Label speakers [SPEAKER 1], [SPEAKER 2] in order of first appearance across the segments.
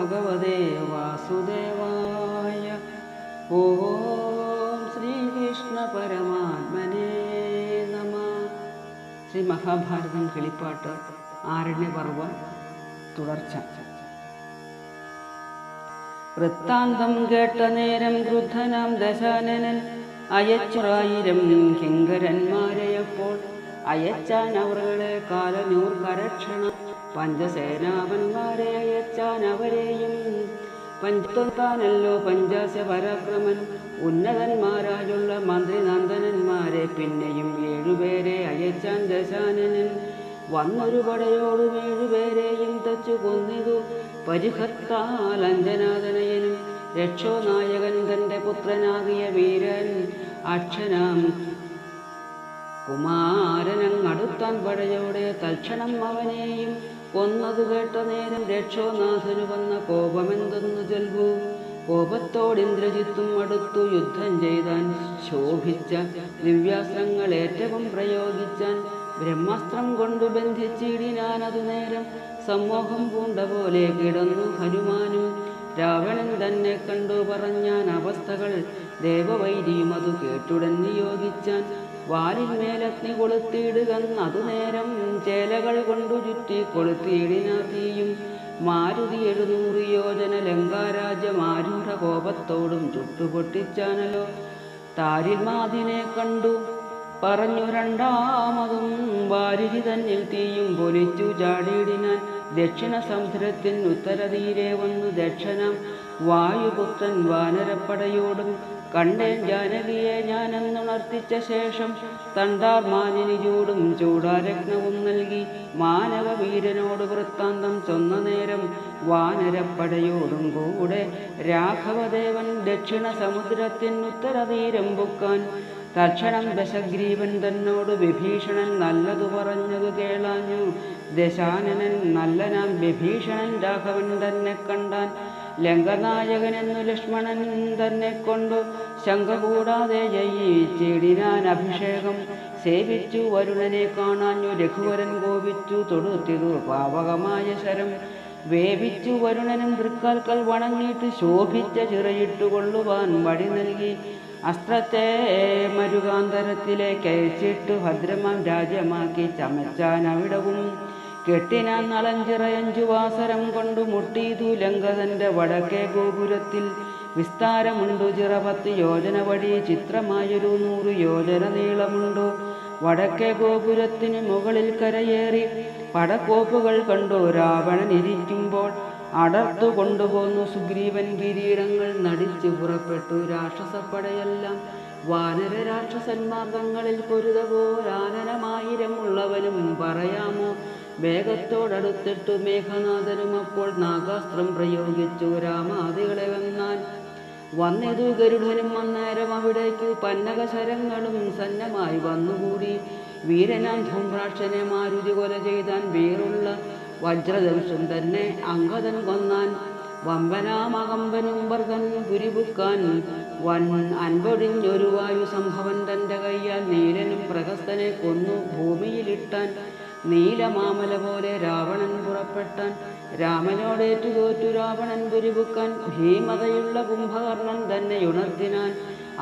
[SPEAKER 1] ഭഗവതേ വാസുദേവായ. ഓം ശ്രീകൃഷ്ണ പരമാത്മനേ നമഃ. ശ്രീ മഹാഭാരതം കിളിപ്പാട്ട് ആരണ്യപർവം തുടർച്ച. വൃത്താന്തം കേട്ട നേരം ക്രുദ്ധനാം ദശാനനൻ അയച്ചുറായിരം കിങ്കരന്മാരെയപ്പോൾ അയച്ചാൻ അവരുടെ കാലനൂർ കരക്ഷണം. പഞ്ചസേനാപന്മാരെ അയച്ചാൻ അവരെയും പഞ്ചത്താനല്ലോ പഞ്ചാസ്യ പരാക്രമൻ. ഉന്നതന്മാരായുള്ള മന്ത്രിനന്ദനന്മാരെ പിന്നെയും 7 പേരെ അയച്ചാൻ ദശാനനൻ. വന്നൊരു പടയോടും 7 പേരെയും തച്ചു കൊന്നിതു. പരിഹർത്താൽ അഞ്ജനാതനയനും രക്ഷോനായകൻ തൻ്റെ പുത്രനാകിയ വീരൻ അക്ഷനാം കുമാരനങ്ങടുത്താൻ പടയോടെ തൽക്ഷണം അവനെയും കൊന്നതു കേട്ട നേരം രക്ഷോനാഥനു വന്ന കോപമെന്തെന്നു ചൊൽവു. കോപത്തോടിന്ദ്രജിത്തും അടുത്തു യുദ്ധം ചെയ്താൻ. ശോഭിച്ച ദിവ്യാസ്ത്രങ്ങൾ ഏറ്റവും പ്രയോഗിച്ചാൻ. ബ്രഹ്മാസ്ത്രം കൊണ്ടു ബന്ധിച്ചിടിനാനതു നേരം സമ്മോഹം പൂണ്ട പോലെ കിടന്നു ഹനുമാനും. രാവണൻ തന്നെ കണ്ടു പറഞ്ഞാൻ അവസ്ഥകൾ. ദേവവൈരിയും അതു കേട്ടുടൻ നിയോഗിച്ചാൻ. വാലിൽ മേലഗ്നി കൊളുത്തിയിടുകന്നതു നേരം ചേലകൾ കൊണ്ടു ചുറ്റി കൊളുത്തിയിടിനാർത്തിയും. മാരുതി 700 യോജന ലങ്കാരാജ്യം ആരൂഢ കോപത്തോടും ചുട്ടുപൊട്ടിച്ചാനല്ലോ. താരിൽമാതിനെ കണ്ടു പറഞ്ഞു രണ്ടാമതും വാരുരി തന്നിൽ തീയും പൊലിച്ചു ചാടിയിടിനാൻ. ദക്ഷിണ സമുദ്രത്തിൻ ഉത്തരതീരെ വന്നു ദക്ഷനാം വായുപുത്രൻ വാനരപ്പടയോടും കണ്ടേൻ ജാനകിയെ ഞാനെന്നുണർത്തിച്ച ശേഷം. തണ്ടാർമാനിനി ചൂടും ചൂടാരത്നവും നൽകി മാനവ വീരനോട് വൃത്താന്തം ചൊന്ന നേരം വാനരപ്പടയോടും കൂടെ രാഘവദേവൻ ദക്ഷിണ സമുദ്രത്തിൻ ഉത്തരതീരം പൊക്കാൻ. തൽക്ഷണം ദശഗ്രീവൻ തന്നോട് വിഭീഷണൻ നല്ലതു പറഞ്ഞതു കേളാഞ്ഞു. ദശാനനൻ നല്ലനാം വിഭീഷണൻ രാഘവൻ തന്നെ കണ്ടാൻ. ലങ്കനായകനെന്നു ലക്ഷ്മണൻ തന്നെ കൊണ്ടു ശങ്ക കൂടാതെ ജയിച്ചിടിനാൻ അഭിഷേകം. സേവിച്ചു വരുണനെ കാണാഞ്ഞു രഘുവരൻ കോപിച്ചു തൊടുത്തിതു പാവകമായ ശരം. വേവിച്ചു വരുണനും തൃക്കാൽക്കൽ വണങ്ങിയിട്ട് ശോഭിച്ച ചിറയിട്ടു കൊള്ളുവാൻ വഴി നൽകി. അസ്ത്രത്തെ മരുകാന്തരത്തിലേക്ക് അയച്ചിട്ടു ഭദ്രമാം രാജ്യമാക്കി ചമച്ചാൻ അവിടവും. കെട്ടിനാൻ നളഞ്ചിറയഞ്ചു വാസരം കൊണ്ടു മുട്ടിയതു ലങ്കതന്റെ വടക്കേ ഗോപുരത്തിൽ. വിസ്താരമുണ്ടു ചിറ 10 യോജന വഴി ചിത്രമായൊരു 100 യോജന നീളമുണ്ടു. വടക്കേ ഗോപുരത്തിനു മുകളിൽ കരയേറി പടക്കോപ്പുകൾ കണ്ടു രാവണൻ ഇരിക്കുമ്പോൾ. അടർത്തു കൊണ്ടുപോന്നു സുഗ്രീവൻ കിരീടങ്ങൾ നടിച്ചു പുറപ്പെട്ടു രാക്ഷസപ്പടയെല്ലാം. വാനര രാക്ഷസന്മാർ തങ്ങളിൽ പൊരുത പോരാനനമായിരമുള്ളവനും പറയാമോ. വേഗത്തോടടുത്തിട്ടു മേഘനാഥനും അപ്പോൾ നാഗാസ്ത്രം പ്രയോഗിച്ചു രാമാദികളെ വന്നാൻ. വന്നിതു ഗരുഡനും അന്നേരം അവിടേക്കു പന്നകശരങ്ങളും സന്നമായി വന്നുകൂടി. വീരനാം ധൂമ്രാക്ഷനെ മാരുതി കൊല ചെയ്താൻ. വീറുള്ള വജ്രദംശം തന്നെ അങ്കദൻ കൊന്നാൻ. വമ്പനാമകമ്പനും വർദ്ധൻ പുരിപുക്കാൻ വൻ അൻപൊടിഞ്ഞൊരു വായു സംഭവൻ തൻ്റെ കയ്യാൽ നീലനും പ്രഹസ്തനെ കൊന്നു ഭൂമിയിലിട്ടാൻ. നീലമാമല പോലെ രാവണൻ പുറപ്പെട്ടാൻ. രാമനോടേറ്റു തോറ്റു രാവണൻ പുരിപുക്കാൻ. ഭീമതയുള്ള കുംഭകർണൻ തന്നെ ഉണർത്തിനാൻ.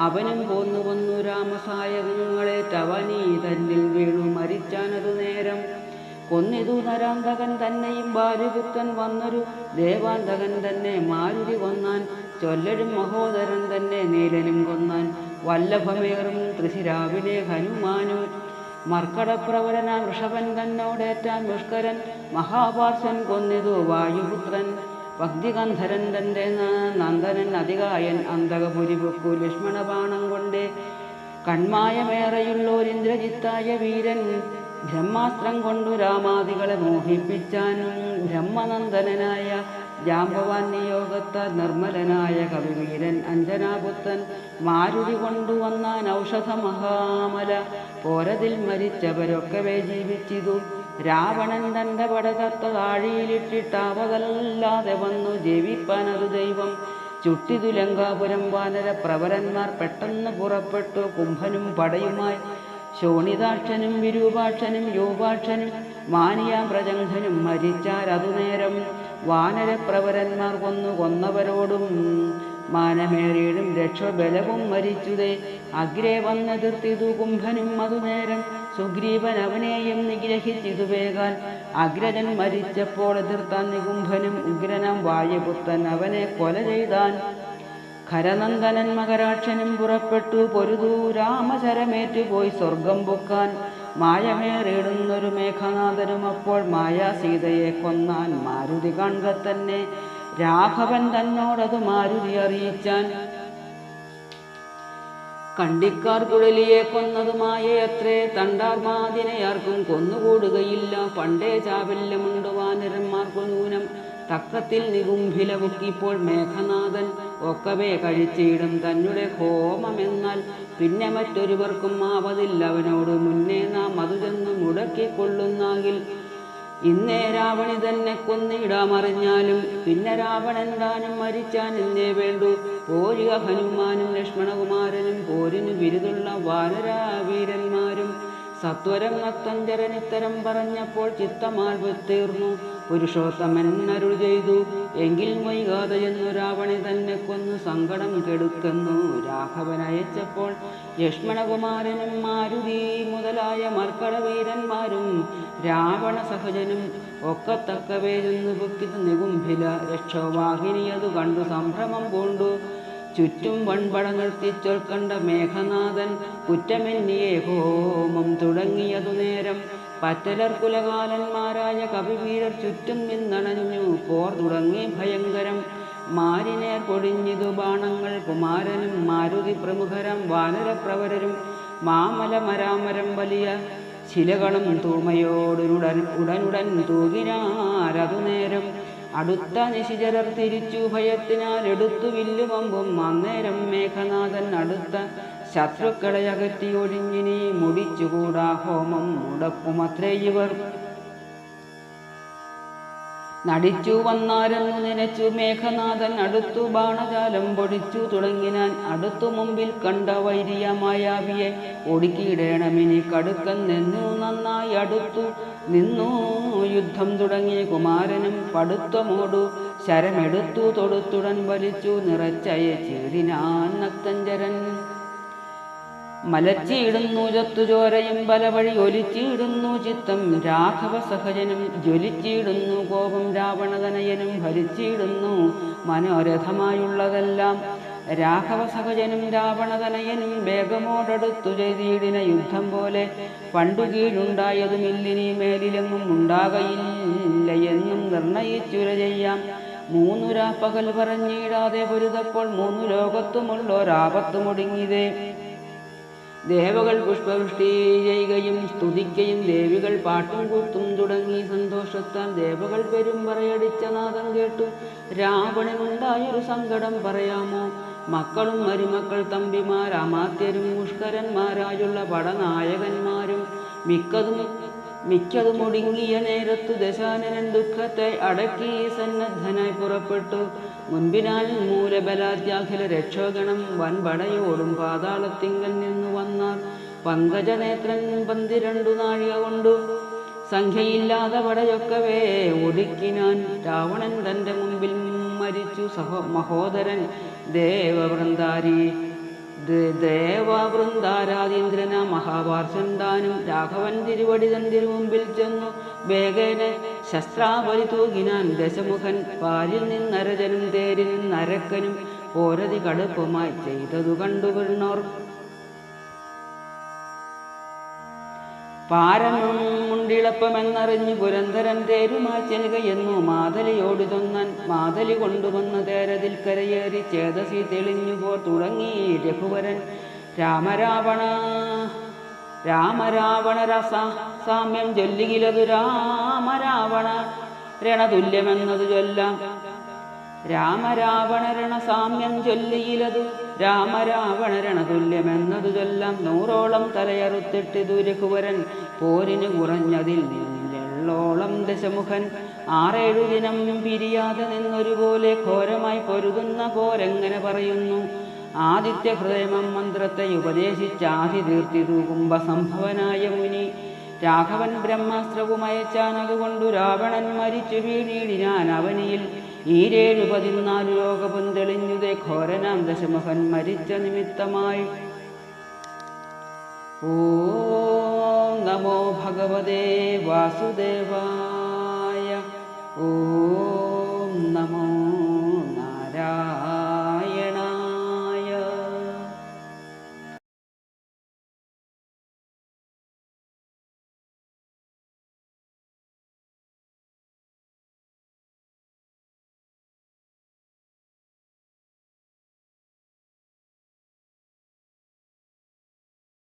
[SPEAKER 1] അവനും പോന്നു വന്നു രാമസായകങ്ങളേറ്റവനീ തന്നിൽ വീണു മരിച്ചാനതു നേരം. കൊന്നിതു നരാന്തകൻ തന്നെയും ബാലിപുത്രൻ വന്നൊരു ദേവാന്തകൻ തന്നെ മാരുതി കൊന്നാൻ. ചൊല്ലരും മഹോദരൻ തന്നെ നീലനും കൊന്നാൻ. വല്ലഭമേറും തൃശിരാവിലെ ഹനുമാനും. മർക്കടപ്രവരനാം ഋഷഭൻ തന്നോടേറ്റാൻ പുഷ്കരൻ. മഹാപാർശ്വൻ കൊന്നിതു വായുപുത്രൻ. ഭക്തിഗന്ധരൻ തൻ്റെ നന്ദനൻ അതികായൻ അന്തകപുരിപുക്കു ലക്ഷ്മണബാണം കൊണ്ടേ. കൺമായമേറെയുള്ളോരിന്ദ്രജിത്തായ വീരൻ ബ്രഹ്മാസ്ത്രം കൊണ്ടു രാമാദികളെ മോഹിപ്പിച്ചാൻ. ബ്രഹ്മനന്ദനായ ജാമ്പവാൻ നിയോഗത്താൽ നിർമ്മലനായ കവിവീരൻ അഞ്ജനാപുത്രൻ മാരുതി കൊണ്ടുവന്നാൻ ഔഷധ മഹാമല. പോരതിൽ മരിച്ചവരൊക്കവേ ജീവിച്ചിതു. രാവണൻ തൻ്റെ പടതത്ത താഴിയിലിട്ടിട്ടാവതല്ലാതെ വന്നു ജീവിപ്പാനതു ദൈവം. ചുട്ടിതു ലങ്കാപുരം വാനര പ്രവരന്മാർ പെട്ടെന്ന് പുറപ്പെട്ടു കുംഭനും പടയുമായി. ശോണിതാക്ഷനും വിരൂപാക്ഷനും യോപാക്ഷനും മാനിയാം പ്രജംഘനും മരിച്ചാരതു നേരം. വാനരപ്രവരന്മാർ കൊന്നവരോടും മാനമേറിയിടും രക്ഷബലവും മരിച്ചുതേ. അഗ്രേ വന്നെതിർത്തിതു കുംഭനും അതുനേരം സുഗ്രീവൻ അവനെയും നിഗ്രഹിച്ചിതു വേഗാൽ. അഗ്രജൻ മരിച്ചപ്പോൾ എതിർത്താൻ നികുംഭനും ഉഗ്രനാം വായുപുത്രൻ അവനെ കൊല ചെയ്താൻ. ഖരനന്ദനൻ മകരാക്ഷനും പുറപ്പെട്ടു പൊരുതു രാമചരമേറ്റുപോയി സ്വർഗം പൊക്കാൻ. മായമേറിയിടുന്നൊരു മേഘനാഥനും അപ്പോൾ മായാസീതയെ കൊന്നാൻ. മാരുതി കാൺക തന്നെ രാഘവൻ തന്നോടതു മാരുതി അറിയിച്ചാൻ. കണ്ടിക്കാർ കുഴലിയെ കൊന്നതു മായയത്രേ, തണ്ടാർമാതിനെ ആർക്കും കൊന്നുകൂടുകയില്ല. പണ്ടേ ചാവല്യമുണ്ടു വാനരന്മാർക്കു നൂനം, തക്കത്തിൽ നികുംഭില മുക്കിപ്പോൾ മേഘനാഥൻ. ഒക്കവേ കഴിച്ചിടും തന്നെ ഹോമമെന്നാൽ പിന്നെ മറ്റൊരുവർക്കും ആവതില്ല അവനോട്. മുന്നേ നാം അതു ചെന്ന് മുടക്കിക്കൊള്ളുന്നാകിൽ ഇന്നേ രാവണി തന്നെ കൊന്നിടാമറിഞ്ഞാലും. പിന്നെ രാവണൻ താനും മരിച്ചാൻ എന്നേ വേണ്ടു. പോരുക ഹനുമാനും ലക്ഷ്മണകുമാരനും പോരിനു വിരുതുള്ള വാനരാവീരന്മാരും. സത്വരം നക്തഞ്ചരനിത്തരം പറഞ്ഞപ്പോൾ ചിത്തമാൽ തീർന്നു. പുരുഷോത്തമൻ അരുൾ ചെയ്തു എങ്കിൽ വൈകാതെ എന്നു രാവണി തന്നെ കൊന്നു സങ്കടം കെടുക്കുന്നു. രാഘവൻ അയച്ചപ്പോൾ ലക്ഷ്മണകുമാരനും മാരുതി മുതലായ മർക്കടവീരന്മാരും രാവണ സഹജനും ഒക്കത്തക്കവേ ചെന്നു പൊക്കിത് നികുംഭില. രക്ഷോവാഹിനിയതു കണ്ടു സംഭ്രമം പൂണ്ടു. ചുറ്റും വൺപട നിർത്തിച്ചൊൽക്കണ്ട മേഘനാഥൻ കുറ്റമെന്നിയേ ഹോമം തുടങ്ങിയതു നേരം. പറ്റലർ കുലകാലന്മാരായ കവിവീരർ ചുറ്റും നിന്നണഞ്ഞു പോർ തുടങ്ങി ഭയങ്കരം. മാരിനേർ പൊടിഞ്ഞിതു ബാണങ്ങൾ കുമാരനും മാരുതി പ്രമുഖരം വാനരപ്രവരരും. മാമലമരാമരം വലിയ ശിലകളും ഉടനുടൻ തൂകിനാരതു നേരം. അടുത്ത നിശിചരർ തിരിച്ചു ഭയത്തിനാൽ എടുത്തു വില്ലുമമ്പും. അന്നേരം മേഘനാഥൻ അടുത്ത ശത്രുക്കളെ അകറ്റി ഒഴിഞ്ഞിനി മുടിച്ചുകൂടാ ഹോമം മുടക്കുമത്രേ ഇവർ. നടിച്ചു വന്നാരെന്നു നനച്ചു മേഘനാഥൻ അടുത്തു ബാണജാലം പൊടിച്ചു തുടങ്ങിനാൻ. അടുത്തു മുമ്പിൽ കണ്ട വൈരിയ മായാവിയെ ഒടുക്കിയിടേണമിനി കടുക്കൻ നിന്നു നന്നായി അടുത്തു നിന്നു യുദ്ധം തുടങ്ങി. കുമാരനും പടുത്തമോടു ശരമെടുത്തു തൊടുത്തുടൻ വലിച്ചു നിറച്ചയച്ചിടിനാൻ നക്തഞ്ചരൻ. മലച്ചിടുന്നു ചത്തുചോരയും പലവഴി ഒലിച്ചിടുന്നു ചിത്തം രാഘവ സഹജനും. ജ്വലിച്ചിടുന്നു കോപം രാവണതനയനും ഭരിച്ചിടുന്നു മനോരഥമായുള്ളതെല്ലാം. രാഘവ സഹജനും രാവണതനയനും വേഗമോടടുത്തു ചെയ്തിടിന യുദ്ധം പോലെ. പണ്ടു കീഴുണ്ടായതുമില്ലിനി മേലിലെങ്ങും ഉണ്ടാകയില്ല എന്നും നിർണയിച്ചുര ചെയ്യാം. മൂന്നു രാപ്പകൽ പറഞ്ഞിടാതെ പൊരുതപ്പോൾ മൂന്നു ലോകത്തുമുള്ളൊരാപത്തു മുടുങ്ങിയതേ. ദേവകൾ പുഷ്പവൃഷ്ടി ചെയ്യുകയും സ്തുതിക്കുകയും ദേവികൾ പാട്ടും കൂത്തും തുടങ്ങി സന്തോഷത്താൽ. ദേവകൾ പെരും പറയടിച്ച നാദം കേട്ടു രാവണനുണ്ടായൊരു സങ്കടം പറയാമോ. മക്കളും മരുമക്കൾ തമ്പിമാർ അമാത്യരും പുഷ്കരന്മാരായുള്ള പടനായകന്മാരും മിക്കതും ഒടുങ്ങിയ നേരത്തു ദശാനനൻ ദുഃഖത്തെ അടക്കി സന്നദ്ധനായി പുറപ്പെട്ടു. മുൻപിനാൽ മൂലബലാത്യാഖില രക്ഷോഗണം വൻപടയോടും പാതാളത്തിങ്കൽ നിന്നു വന്നാർ. പങ്കജനേത്രൻ 12 നാഴിക കൊണ്ടു സംഖ്യയില്ലാതെ പടയൊക്കവേ ഒടുക്കിനാൻ. രാവണൻ തൻ്റെ മുമ്പിൽ മരിച്ചു മഹോദരൻ ദേവവൃന്ദാരാധീന്ദ്രന മഹാപാർശ്വന്താനും. രാഘവൻ തിരുവടി തൻ തിരുമുമ്പിൽ ചെന്നു വേഗേന ശസ്ത്രാബലി തൂകിനാൻ. ദശമുഖൻ പാലിൽ നിന്നരജനും തേരിൽ നിന്നരക്കനും പോരതി കടുപ്പമായി ചെയ്തതു കണ്ടുകൊള്ളോർ. പാരമുണ്ടിളപ്പമെന്നറിഞ്ഞു പുരന്തരൻ തേരുമായി ചെല്ലുകയെന്നു മാതലിയോട് ചൊന്നാൻ. മാതലി കൊണ്ടുവന്ന തേരതിൽ കരയേറി ചേതസി തെളിഞ്ഞുപോ തുടങ്ങി രഘുവരൻ. രാമരാവണ സാമ്യം ചൊല്ലുകിലതു രാമരാവണ രണതുല്യമെന്നതു ചൊല്ലാം. രാമരാവണരണ സാമ്യം ചൊല്ലിയിലതു രാമരാവണരണതുല്യമെന്നതു ചൊല്ലാം. 100ഓളം തലയറുത്തിട്ടിതു രഘുവരൻ പോരിന് കുറഞ്ഞതിൽ എള്ളോളം. ദശമുഖൻ 6-7 ദിനം പിരിയാതെ നിന്നൊരുപോലെ ഘോരമായി പൊരുതുന്ന പോരെങ്ങനെ പറയുന്നു. ആദിത്യ ഹൃദയമം മന്ത്രത്തെ ഉപദേശിച്ചാധി തീർത്തിതു കുംഭസംഭവനായ മുനി. രാഘവൻ ബ്രഹ്മാസ്ത്രവും അയച്ചാൻ, അതുകൊണ്ടു രാവണൻ മരിച്ചു വീണിടിനാൻ അവനിയിൽ. 14 ലോകവും തെളിഞ്ഞുതേ ഘോരനാം ദശമുഖൻ മരിച്ച നിമിത്തമായി. ഓം നമോ ഭഗവതേ വാസുദേവായ. ഓം